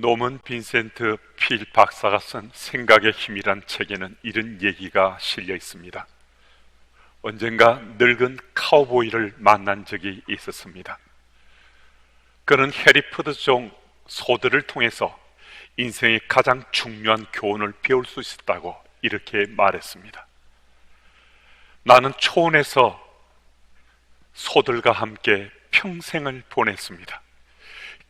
노먼 빈센트 필 박사가 쓴 생각의 힘이란 책에는 이런 얘기가 실려 있습니다. 언젠가 늙은 카우보이를 만난 적이 있었습니다. 그는 해리포드 종 소들을 통해서 인생의 가장 중요한 교훈을 배울 수 있었다고 이렇게 말했습니다. 나는 초원에서 소들과 함께 평생을 보냈습니다.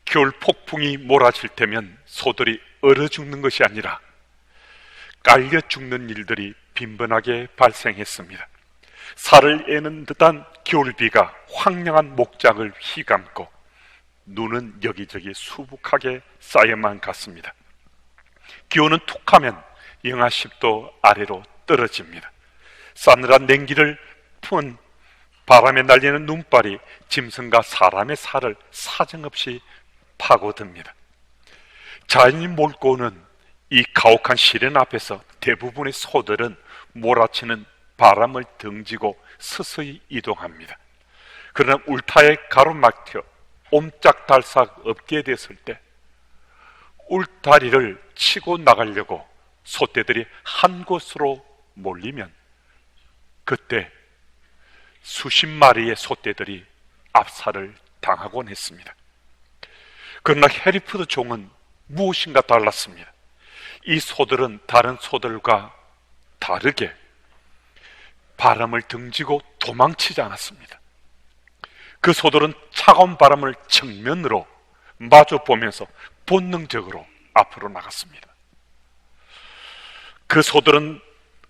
겨울 폭풍이 몰아칠 때면 소들이 얼어 죽는 것이 아니라 깔려 죽는 일들이 빈번하게 발생했습니다. 살을 애는 듯한 겨울비가 황량한 목장을 휘감고 눈은 여기저기 수북하게 쌓여만 갔습니다. 기온은 툭하면 영하 10도 아래로 떨어집니다. 싸늘한 냉기를 푼 바람에 날리는 눈발이 짐승과 사람의 살을 사정없이 파고듭니다. 자연이 몰고 오는 이 가혹한 시련 앞에서 대부분의 소들은 몰아치는 바람을 등지고 서서히 이동합니다. 그러나 울타리에 가로막혀 옴짝달싹 없게 됐을 때 울타리를 치고 나가려고 소떼들이 한 곳으로 몰리면 그때 수십 마리의 소떼들이 압살을 당하곤 했습니다. 그러나 해리포드 종은 무엇인가 달랐습니다. 이 소들은 다른 소들과 다르게 바람을 등지고 도망치지 않았습니다. 그 소들은 차가운 바람을 정면으로 마주 보면서 본능적으로 앞으로 나갔습니다. 그 소들은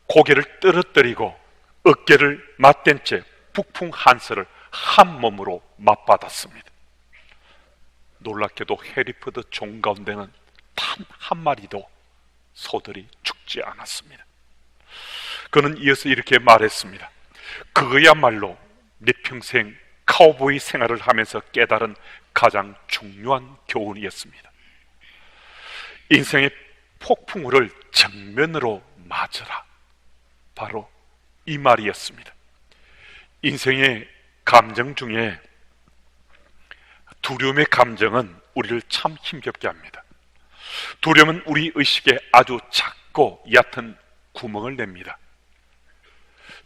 고개를 떨어뜨리고 어깨를 맞댄 채 북풍 한스를 한 몸으로 맞받았습니다. 놀랍게도 해리포드 종 가운데는 단 한 마리도 소들이 죽지 않았습니다. 그는 이어서 이렇게 말했습니다. 그거야말로 내 평생 카우보이 생활을 하면서 깨달은 가장 중요한 교훈이었습니다. 인생의 폭풍우를 정면으로 맞으라. 바로 이 말이었습니다. 인생의 감정 중에 두려움의 감정은 우리를 참 힘겹게 합니다. 두려움은 우리 의식에 아주 작고 얕은 구멍을 냅니다.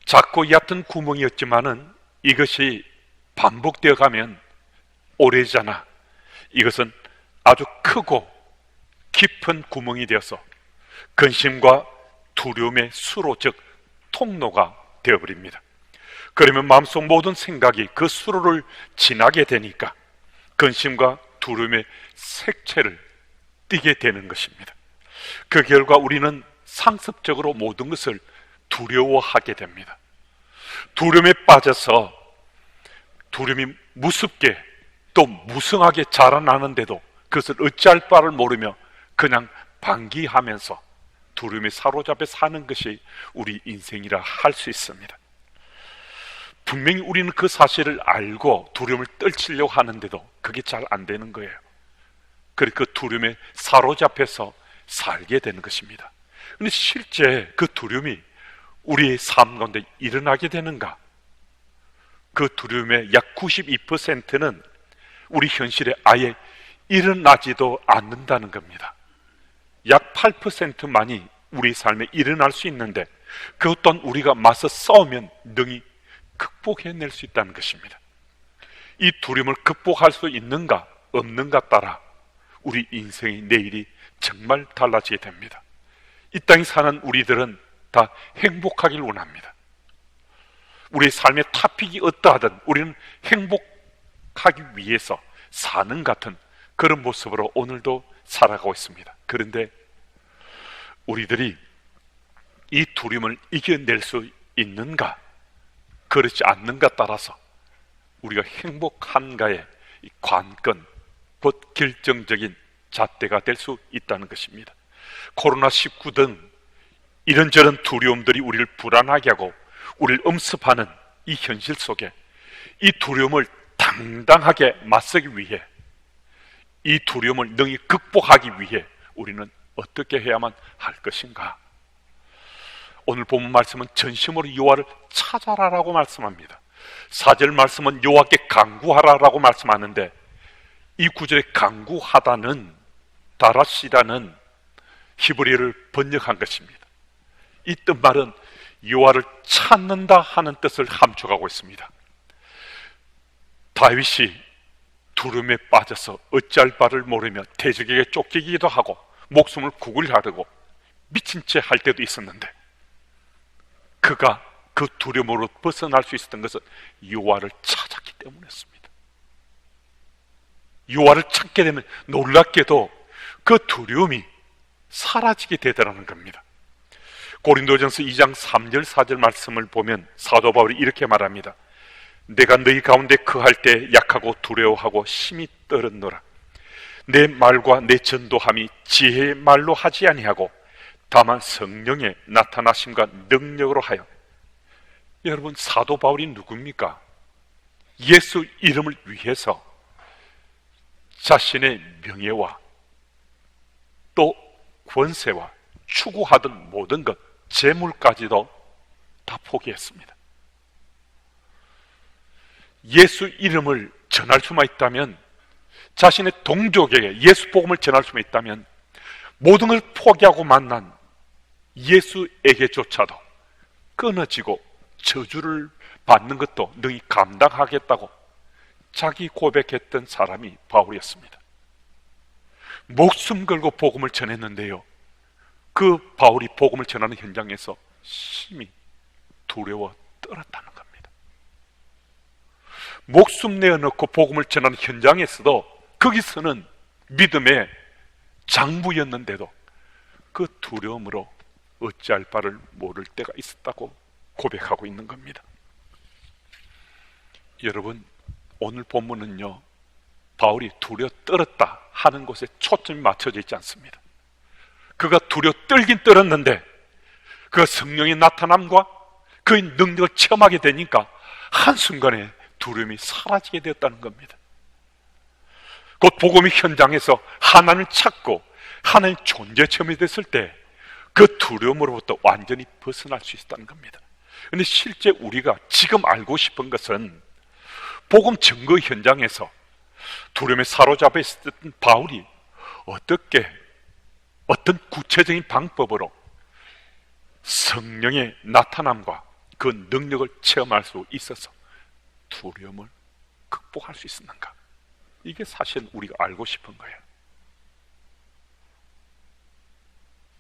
작고 얕은 구멍이었지만은 이것이 반복되어 가면 오래지않아 이것은 아주 크고 깊은 구멍이 되어서 근심과 두려움의 수로, 즉 통로가 되어버립니다. 그러면 마음속 모든 생각이 그 수로를 지나게 되니까 근심과 두려움의 색채를 띠게 되는 것입니다. 그 결과 우리는 상습적으로 모든 것을 두려워하게 됩니다. 두려움에 빠져서 두려움이 무섭게 또 무성하게 자라나는데도 그것을 어찌할 바를 모르며 그냥 방기하면서 두려움에 사로잡혀 사는 것이 우리 인생이라 할 수 있습니다. 분명히 우리는 그 사실을 알고 두려움을 떨치려고 하는데도 그게 잘 안 되는 거예요. 그래서 그 두려움에 사로잡혀서 살게 되는 것입니다. 그런데 실제 그 두려움이 우리의 삶 가운데 일어나게 되는가? 그 두려움의 약 92%는 우리 현실에 아예 일어나지도 않는다는 겁니다. 약 8%만이 우리 삶에 일어날 수 있는데 그것 또한 우리가 맞서 싸우면 능히 극복해낼 수 있다는 것입니다. 이 두려움을 극복할 수 있는가 없는가 따라 우리 인생의 내일이 정말 달라지게 됩니다. 이 땅에 사는 우리들은 다 행복하길 원합니다. 우리의 삶의 토픽이 어떠하든 우리는 행복하기 위해서 사는 같은 그런 모습으로 오늘도 살아가고 있습니다. 그런데 우리들이 이 두려움을 이겨낼 수 있는가 그렇지 않는가 따라서 우리가 행복한가의 관건, 곧 결정적인 잣대가 될 수 있다는 것입니다. 코로나19 등 이런저런 두려움들이 우리를 불안하게 하고 우리를 엄습하는 이 현실 속에 이 두려움을 당당하게 맞서기 위해, 이 두려움을 능히 극복하기 위해 우리는 어떻게 해야만 할 것인가? 오늘 본문 말씀은 전심으로 여호와를 찾아라라고 말씀합니다. 4절 말씀은 여호와께 간구하라라고 말씀하는데 이 구절에 간구하다는 다라시라는 히브리어를 번역한 것입니다. 이 뜻말은 여호와를 찾는다 하는 뜻을 함축하고 있습니다. 다윗이 두려움에 빠져서 어찌할 바를 모르며 대적에게 쫓기기도 하고 목숨을 구걸하려고 미친 채 할 때도 있었는데, 그가 그 두려움으로 벗어날 수 있었던 것은 여호와를 찾았기 때문이었습니다. 여호와를 찾게 되면 놀랍게도 그 두려움이 사라지게 되더라는 겁니다. 고린도전서 2장 3절 4절 말씀을 보면 사도 바울이 이렇게 말합니다. 내가 너희 가운데 거할 때 약하고 두려워하고 심히 떨었노라. 내 말과 내 전도함이 지혜의 말로 하지 아니하고 다만 성령의 나타나심과 능력으로 하여. 여러분, 사도 바울이 누굽니까? 예수 이름을 위해서 자신의 명예와 또 권세와 추구하던 모든 것, 재물까지도 다 포기했습니다. 예수 이름을 전할 수만 있다면, 자신의 동족에게 예수 복음을 전할 수만 있다면 모든 걸 포기하고 만난 예수에게조차도 끊어지고 저주를 받는 것도 능히 감당하겠다고 자기 고백했던 사람이 바울이었습니다. 목숨 걸고 복음을 전했는데요, 그 바울이 복음을 전하는 현장에서 심히 두려워 떨었다는 겁니다. 목숨 내어놓고 복음을 전하는 현장에서도 거기서는 믿음의 장부였는데도 그 두려움으로 어찌할 바를 모를 때가 있었다고 고백하고 있는 겁니다. 여러분, 오늘 본문은요, 바울이 두려워 떨었다 하는 곳에 초점이 맞춰져 있지 않습니다. 그가 두려워 떨긴 떨었는데 그 성령의 나타남과 그의 능력을 체험하게 되니까 한순간에 두려움이 사라지게 되었다는 겁니다. 곧 복음의 현장에서 하나님을 찾고 하나님의 존재 체험이 됐을 때 그 두려움으로부터 완전히 벗어날 수 있었다는 겁니다. 그런데 실제 우리가 지금 알고 싶은 것은 복음 증거 현장에서 두려움에 사로잡혀 있었던 바울이 어떤 구체적인 방법으로 성령의 나타남과 그 능력을 체험할 수 있어서 두려움을 극복할 수 있었는가? 이게 사실 우리가 알고 싶은 거예요.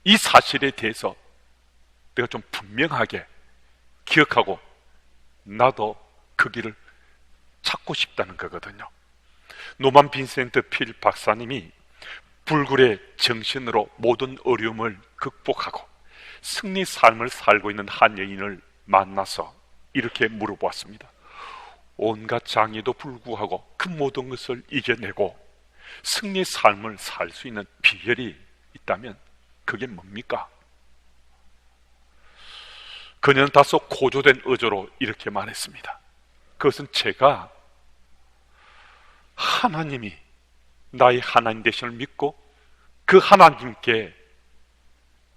이 사실에 대해서 내가 좀 분명하게 기억하고 나도 그 길을 찾고 싶다는 거거든요. 노만 빈센트 필 박사님이 불굴의 정신으로 모든 어려움을 극복하고 승리 삶을 살고 있는 한 여인을 만나서 이렇게 물어보았습니다. 온갖 장애도 불구하고 그 모든 것을 이겨내고 승리 삶을 살 수 있는 비결이 있다면 그게 뭡니까? 그녀는 다소 고조된 어조로 이렇게 말했습니다. 그것은 제가 하나님이 나의 하나님 되심을 믿고 그 하나님께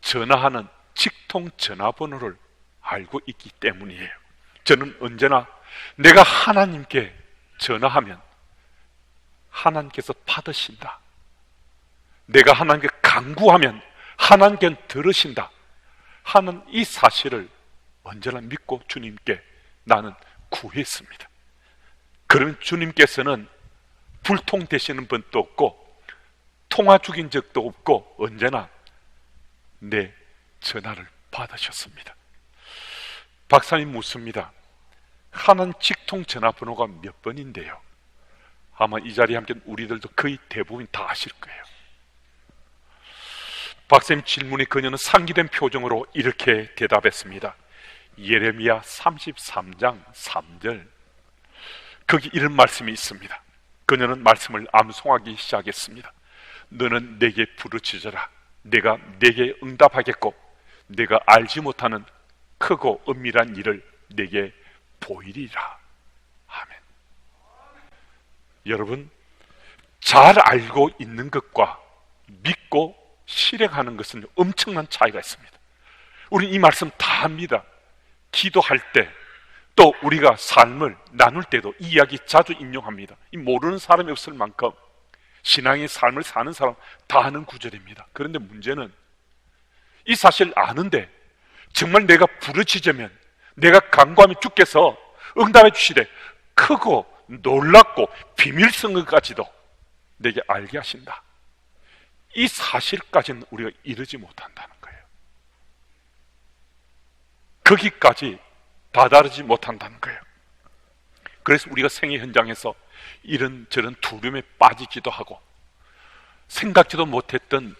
전화하는 직통 전화번호를 알고 있기 때문이에요. 저는 언제나 내가 하나님께 전화하면 하나님께서 받으신다, 내가 하나님께 간구하면 하나님께는 들으신다 하는 이 사실을 언제나 믿고 주님께 나는 구했습니다. 그러면 주님께서는 불통되시는 분도 없고 통화 중인 적도 없고 언제나 내 전화를 받으셨습니다. 박사님 묻습니다. 하나님 직통 전화번호가 몇 번인데요? 아마 이 자리에 함께 우리들도 거의 대부분 다 아실 거예요. 박사님 질문에 그녀는 상기된 표정으로 이렇게 대답했습니다. 예레미야 33장 3절, 거기 이런 말씀이 있습니다. 그녀는 말씀을 암송하기 시작했습니다. 너는 내게 부르짖어라. 내가 내게 응답하겠고 내가 알지 못하는 크고 은밀한 일을 내게 보이리라. 아멘. 여러분, 잘 알고 있는 것과 믿고 실행하는 것은 엄청난 차이가 있습니다. 우리는 이 말씀 다 합니다. 기도할 때, 또 우리가 삶을 나눌 때도 이 이야기 자주 인용합니다. 이 모르는 사람이 없을 만큼 신앙의 삶을 사는 사람 다 아는 구절입니다. 그런데 문제는 이 사실을 아는데 정말 내가 부르짖으면, 내가 간구하면 주께서 응답해 주시되 크고 놀랍고 비밀스러운 것까지도 내게 알게 하신다. 이 사실까지는 우리가 이르지 못한다는 거예요. 거기까지 다다르지 못한다는 거예요. 그래서 우리가 생애 현장에서 이런저런 두려움에 빠지기도 하고, 생각지도 못했던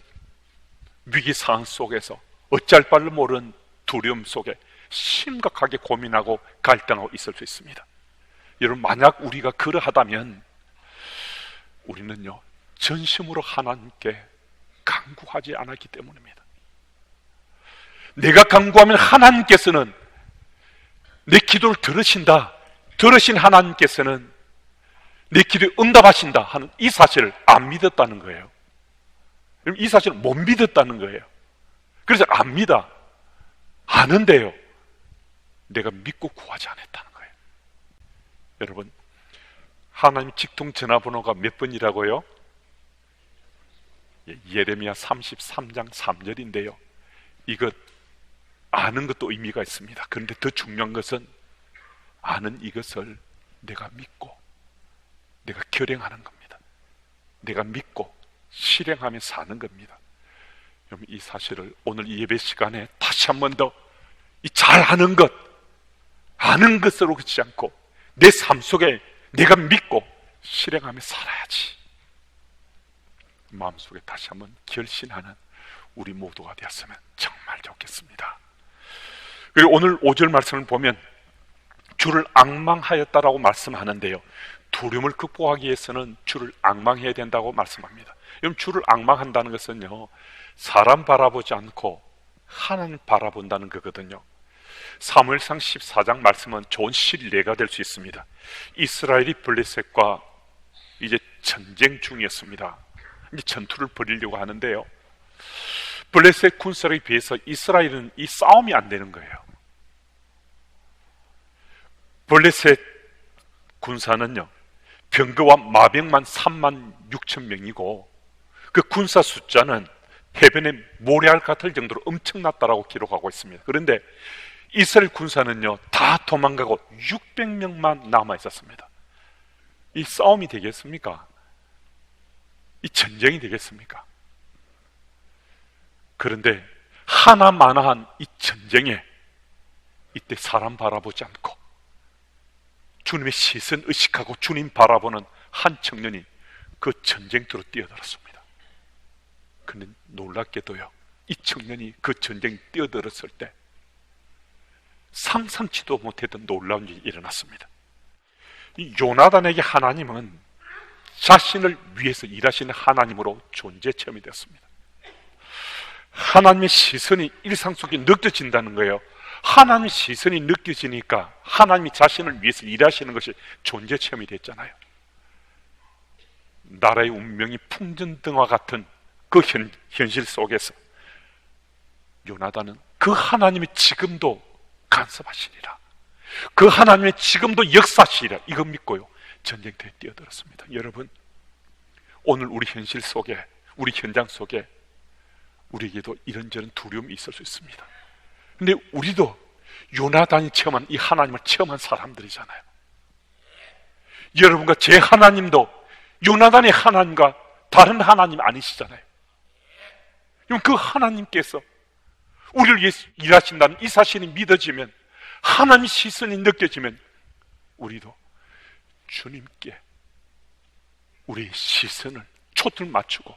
위기 상황 속에서 어찌할 바를 모르는 두려움 속에 심각하게 고민하고 갈등하고 있을 수 있습니다. 여러분, 만약 우리가 그러하다면 우리는요, 전심으로 하나님께 간구하지 않았기 때문입니다. 내가 간구하면 하나님께서는 내 기도를 들으신 하나님께서는 내 기도에 응답하신다 하는 이 사실을 안 믿었다는 거예요. 이 사실을 못 믿었다는 거예요. 그래서 압니다. 아는데요, 내가 믿고 구하지 않았다는 거예요. 여러분, 하나님 직통 전화번호가 몇 번이라고요? 예레미야 33장 3절인데요 이것 아는 것도 의미가 있습니다. 그런데 더 중요한 것은 아는 이것을 내가 믿고 내가 결행하는 겁니다. 내가 믿고 실행하며 사는 겁니다. 여러분, 이 사실을 오늘 이 예배 시간에 다시 한 번 더 이 잘 아는 것으로 그치지 않고 내 삶 속에 내가 믿고 실행하며 살아야지, 마음속에 다시 한번 결심하는 우리 모두가 되었으면 정말 좋겠습니다. 그리고 오늘 5절 말씀을 보면 주를 앙망하였다라고 말씀하는데요, 두려움을 극복하기 위해서는 주를 앙망해야 된다고 말씀합니다. 여러분, 주를 앙망한다는 것은요, 사람 바라보지 않고 하나님 바라본다는 거거든요. 사무엘상 14장 말씀은 좋은 신뢰가 될 수 있습니다. 이스라엘이 블레셋과 이제 전쟁 중이었습니다. 이제 전투를 벌이려고 하는데요, 블레셋 군사에 비해서 이스라엘은 이 싸움이 안 되는 거예요. 블레셋 군사는요, 병거와 마병만 3만 6천 명이고 그 군사 숫자는 해변에 모래알 같을 정도로 엄청났다라고 기록하고 있습니다. 그런데 이스라엘 군사는요, 다 도망가고 600명만 남아 있었습니다. 이 싸움이 되겠습니까? 이 전쟁이 되겠습니까? 그런데 하나마나한 이 전쟁에 이때 사람 바라보지 않고 주님의 시선 의식하고 주님 바라보는 한 청년이 그 전쟁터로 뛰어들었습니다. 그런데 놀랍게도요, 이 청년이 그 전쟁에 뛰어들었을 때 상상치도 못했던 놀라운 일이 일어났습니다. 이 요나단에게 하나님은 자신을 위해서 일하시는 하나님으로 존재 체험이 되었습니다. 하나님의 시선이 일상 속에 느껴진다는 거예요. 하나님의 시선이 느껴지니까 하나님이 자신을 위해서 일하시는 것이 존재 체험이 됐잖아요. 나라의 운명이 풍전등화 같은 그 현실 속에서 요나단은 그 하나님이 지금도 간섭하시리라, 그 하나님의 지금도 역사시리라, 이거 믿고요 전쟁터에 뛰어들었습니다. 여러분, 오늘 우리 현실 속에, 우리 현장 속에 우리에게도 이런저런 두려움이 있을 수 있습니다. 근데 우리도 요나단이 체험한 이 하나님을 체험한 사람들이잖아요. 여러분과 제 하나님도 요나단의 하나님과 다른 하나님 아니시잖아요. 그럼 그 하나님께서 우리를 위해서 일하신다는 이 사실이 믿어지면, 하나님의 시선이 느껴지면 우리도 주님께 우리의 시선을 초점을 맞추고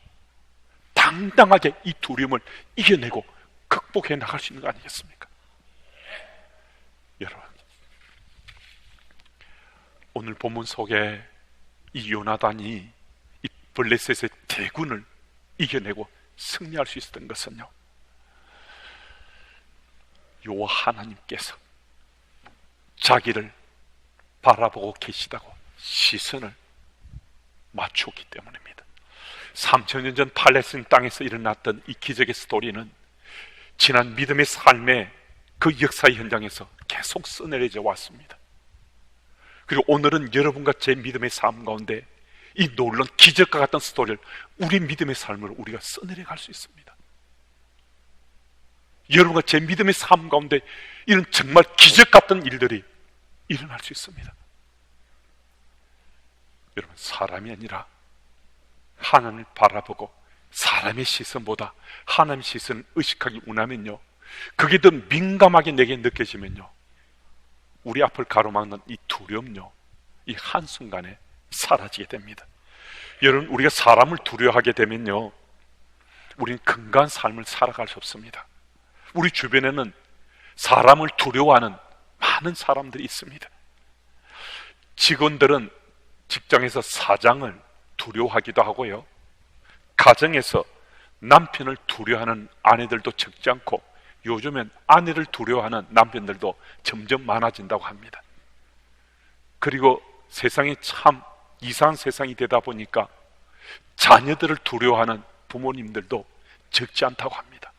당당하게 이 두려움을 이겨내고 극복해 나갈 수 있는 거 아니겠습니까? 여러분, 오늘 본문 속에 이 요나단이 이 블레셋의 대군을 이겨내고 승리할 수 있었던 것은요, 여호와 하나님께서 자기를 바라보고 계시다고 시선을 맞췄기 때문입니다. 3000년 전 팔레스틴 땅에서 일어났던 이 기적의 스토리는 지난 믿음의 삶의 그 역사의 현장에서 계속 써내려져 왔습니다. 그리고 오늘은 여러분과 제 믿음의 삶 가운데 이 놀라운 기적과 같은 스토리를 우리 믿음의 삶으로 우리가 써내려갈 수 있습니다. 여러분과 제 믿음의 삶 가운데 이런 정말 기적 같은 일들이 일어날 수 있습니다. 여러분, 사람이 아니라 하나님을 바라보고 사람의 시선보다 하나님의 시선을 의식하기 원하면요, 그게 더 민감하게 내게 느껴지면요, 우리 앞을 가로막는 이 두려움요, 이 한순간에 사라지게 됩니다. 여러분, 우리가 사람을 두려워하게 되면요, 우리는 건강한 삶을 살아갈 수 없습니다. 우리 주변에는 사람을 두려워하는 많은 사람들이 있습니다. 직원들은 직장에서 사장을 두려워하기도 하고요, 가정에서 남편을 두려워하는 아내들도 적지 않고 요즘엔 아내를 두려워하는 남편들도 점점 많아진다고 합니다. 그리고 세상이 참 이상한 세상이 되다 보니까 자녀들을 두려워하는 부모님들도 적지 않다고 합니다.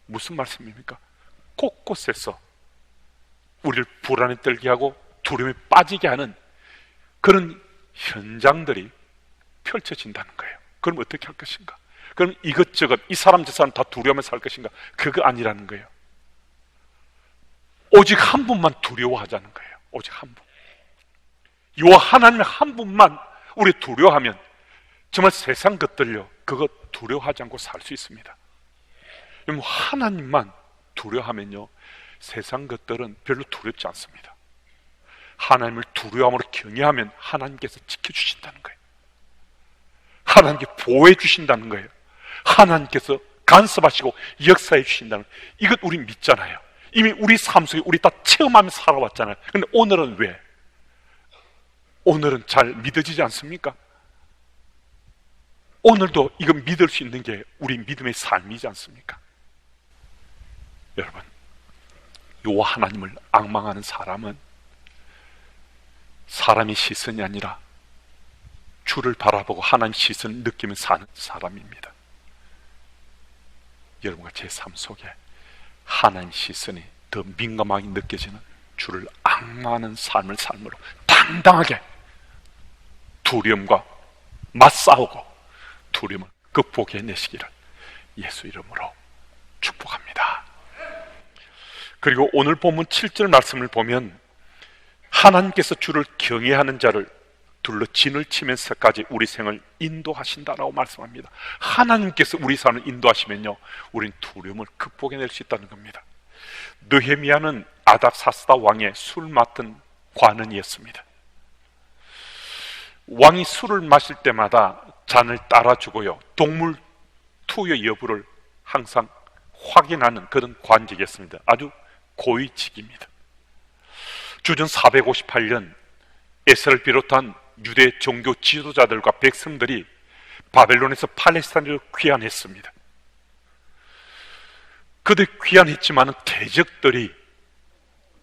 무슨 말씀입니까? 곳곳에서 우리를 불안에 떨게 하고 두려움에 빠지게 하는 그런 현장들이 펼쳐진다는 거예요. 그럼 어떻게 할 것인가? 그럼 이것저것 이 사람 저 사람 다 두려워하면서 살 것인가? 그거 아니라는 거예요. 오직 한 분만 두려워하자는 거예요. 오직 한 분. 요 하나님 한 분만 우리 두려워하면 정말 세상 것들요, 그거 두려워하지 않고 살 수 있습니다. 여러분, 하나님만 두려워하면요, 세상 것들은 별로 두렵지 않습니다. 하나님을 두려움으로 경외하면 하나님께서 지켜주신다는 거예요. 하나님께 보호해 주신다는 거예요. 하나님께서 간섭하시고 역사해 주신다는 거예요. 이것 우리 믿잖아요. 이미 우리 삶 속에 우리 다 체험하면서 살아왔잖아요. 그런데 오늘은 왜? 오늘은 잘 믿어지지 않습니까? 오늘도 이거 믿을 수 있는 게 우리 믿음의 삶이지 않습니까? 여러분, 요 하나님을 앙망하는 사람은 사람의 시선이 아니라 주를 바라보고 하나님의 시선을 느끼며 사는 사람입니다. 여러분과 제 삶 속에 하나님의 시선이 더 민감하게 느껴지는 주를 앙망하는 삶을 삶으로 당당하게 두려움과 맞싸우고 두려움을 극복해내시기를 예수 이름으로 축복합니다. 그리고 오늘 본문 7절 말씀을 보면 하나님께서 주를 경외하는 자를 둘러 진을 치면서까지 우리 생을 인도하신다라고 말씀합니다. 하나님께서 우리 삶을 인도하시면요, 우린 두려움을 극복해낼 수 있다는 겁니다. 느헤미야는 아닥사스다 왕의 술 맡은 관원이었습니다. 왕이 술을 마실 때마다 잔을 따라주고요, 동물 투여 여부를 항상 확인하는 그런 관직이었습니다. 아주 고위직입니다. 주전 458년 에스라를 비롯한 유대 종교 지도자들과 백성들이 바벨론에서 팔레스타인으로 귀환했습니다. 그들 귀환했지만 대적들이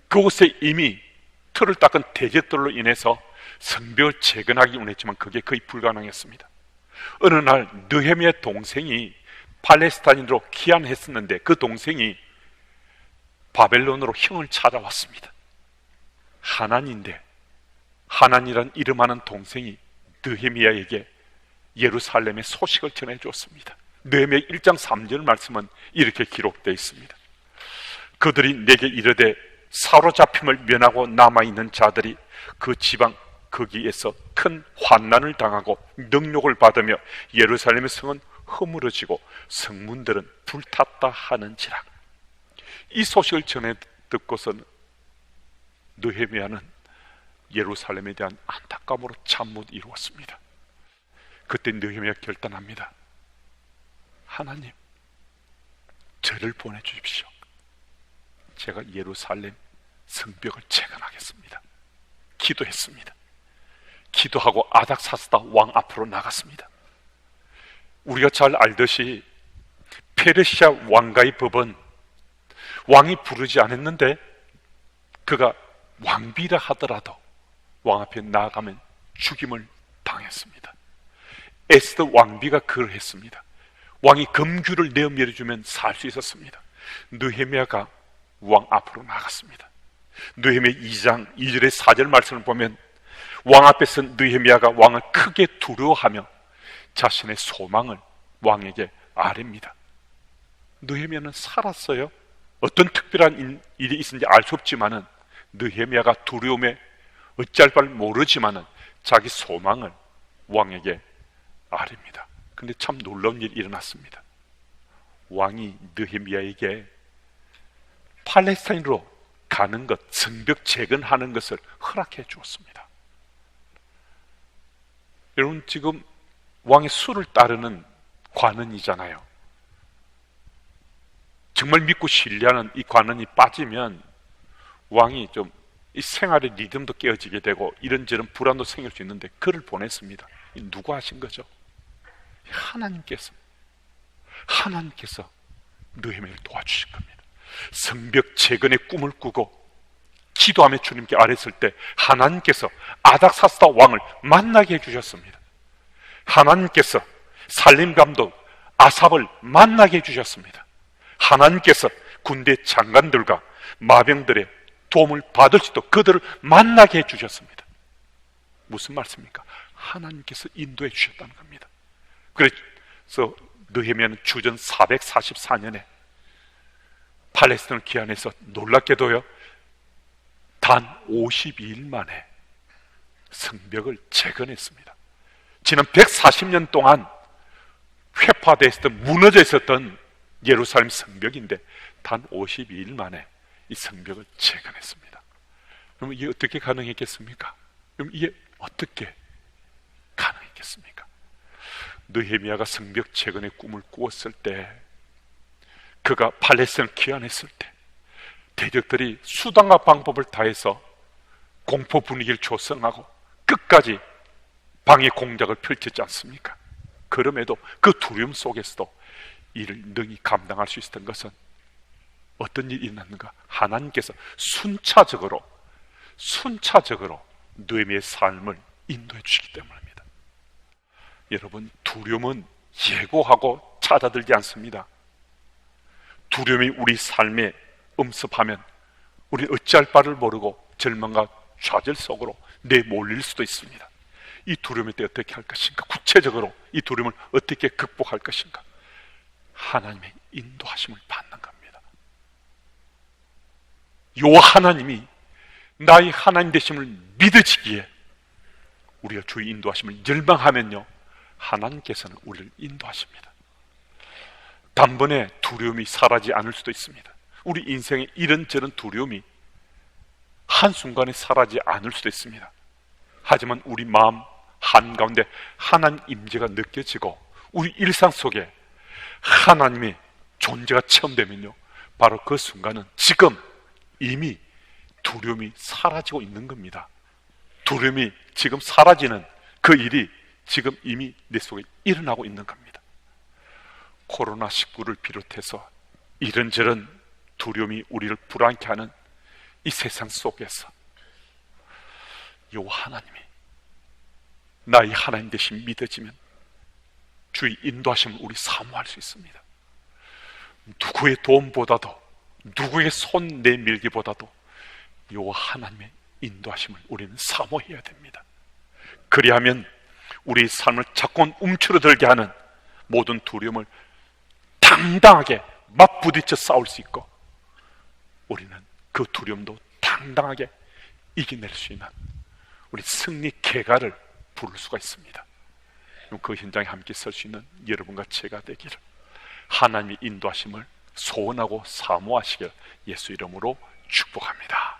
그곳에 이미 틀을 닦은 대적들로 인해서 성벽을 재건하기 원했지만 그게 거의 불가능했습니다. 어느 날 느헤미야의 동생이 팔레스타인으로 귀환했었는데 그 동생이 바벨론으로 형을 찾아왔습니다. 하난인데 하난이란 이름하는 동생이 느헤미야에게 예루살렘의 소식을 전해주었습니다. 느헤미야 1장 3절 말씀은 이렇게 기록되어 있습니다. 그들이 내게 이르되 사로잡힘을 면하고 남아있는 자들이 그 지방 거기에서 큰 환난을 당하고 능욕을 받으며 예루살렘의 성은 허물어지고 성문들은 불탔다 하는지라. 이 소식을 전해 듣고서는 느헤미야는 예루살렘에 대한 안타까움으로 잠못 이루었습니다. 그때 느헤미야가 결단합니다. 하나님, 저를 보내주십시오. 제가 예루살렘 성벽을 재건하겠습니다. 기도했습니다. 기도하고 아닥사스다 왕 앞으로 나갔습니다. 우리가 잘 알듯이 페르시아 왕가의 법은 왕이 부르지 않았는데 그가 왕비라 하더라도 왕 앞에 나아가면 죽임을 당했습니다. 에스더 왕비가 그걸 했습니다. 왕이 금규를 내어주면 살 수 있었습니다. 느헤미야가 왕 앞으로 나갔습니다. 느헤미야 2장 2절의 4절 말씀을 보면 왕 앞에서 느헤미야가 왕을 크게 두려워하며 자신의 소망을 왕에게 아뢰입니다. 느헤미야는 살았어요. 어떤 특별한 일이 있었는지 알 수 없지만은 느헤미야가 두려움에 어찌할 바를 모르지만은 자기 소망을 왕에게 아뢰입니다. 근데 참 놀라운 일이 일어났습니다. 왕이 느헤미야에게 팔레스타인으로 가는 것, 성벽 재건하는 것을 허락해 주었습니다. 여러분, 지금 왕의 수를 따르는 관원이잖아요. 정말 믿고 신뢰하는 이 관원이 빠지면 왕이 좀 이 생활의 리듬도 깨어지게 되고 이런저런 불안도 생길 수 있는데 그를 보냈습니다. 누가 하신 거죠? 하나님께서 느헤미야를 도와주신 겁니다. 성벽 재건의 꿈을 꾸고 기도하며 주님께 아뢰었을 때 하나님께서 아닥사스다 왕을 만나게 해주셨습니다. 하나님께서 살림 감독 아삽을 만나게 해주셨습니다. 하나님께서 군대 장관들과 마병들의 도움을 받을 수 있도록 그들을 만나게 해주셨습니다. 무슨 말씀입니까? 하나님께서 인도해 주셨다는 겁니다. 그래서 느헤미야는 주전 444년에 팔레스타인을 귀환해서 놀랍게도요, 단 52일 만에 성벽을 재건했습니다. 지난 140년 동안 회파되어 있었던, 무너져 있었던 예루살렘 성벽인데 단 52일 만에 이 성벽을 재건했습니다. 그럼 이게 어떻게 가능했겠습니까? 그럼 이게 어떻게 가능했겠습니까? 느헤미야가 성벽 재건의 꿈을 꾸었을 때, 그가 팔레스타인을 귀환했을 때 대적들이 수단과 방법을 다해서 공포 분위기를 조성하고 끝까지 방해 공작을 펼쳤지 않습니까? 그럼에도 그 두려움 속에서도 이를 능히 감당할 수 있었던 것은 어떤 일이 일어났는가? 하나님께서 순차적으로 느헤미야의 삶을 인도해 주시기 때문입니다. 여러분, 두려움은 예고하고 찾아들지 않습니다. 두려움이 우리 삶에 음습하면 우리 어찌할 바를 모르고 절망과 좌절 속으로 내몰릴 수도 있습니다. 이 두려움에 대해 어떻게 할 것인가? 구체적으로 이 두려움을 어떻게 극복할 것인가? 하나님의 인도하심을 받는 겁니다. 요 하나님이 나의 하나님 되심을 믿어지기에 우리가 주의 인도하심을 열망하면요, 하나님께서는 우리를 인도하십니다. 단번에 두려움이 사라지지 않을 수도 있습니다. 우리 인생에 이런저런 두려움이 한순간에 사라지지 않을 수도 있습니다. 하지만 우리 마음 한가운데 하나님 임재가 느껴지고 우리 일상 속에 하나님의 존재가 체험되면요, 바로 그 순간은 지금 이미 두려움이 사라지고 있는 겁니다. 두려움이 지금 사라지는 그 일이 지금 이미 내 속에 일어나고 있는 겁니다. 코로나19를 비롯해서 이런저런 두려움이 우리를 불안케 하는 이 세상 속에서 요 하나님이 나의 하나님 되심 믿어지면 주의 인도하심을 우리 사모할 수 있습니다. 누구의 도움보다도, 누구의 손 내밀기보다도 요 하나님의 인도하심을 우리는 사모해야 됩니다. 그리하면 우리 삶을 자꾸 움츠러들게 하는 모든 두려움을 당당하게 맞부딪혀 싸울 수 있고, 우리는 그 두려움도 당당하게 이겨낼 수 있는 우리 승리 개가를 부를 수가 있습니다. 그 현장에 함께 설 수 있는 여러분과 제가 되기를 하나님의 인도하심을 소원하고 사모하시길 예수 이름으로 축복합니다.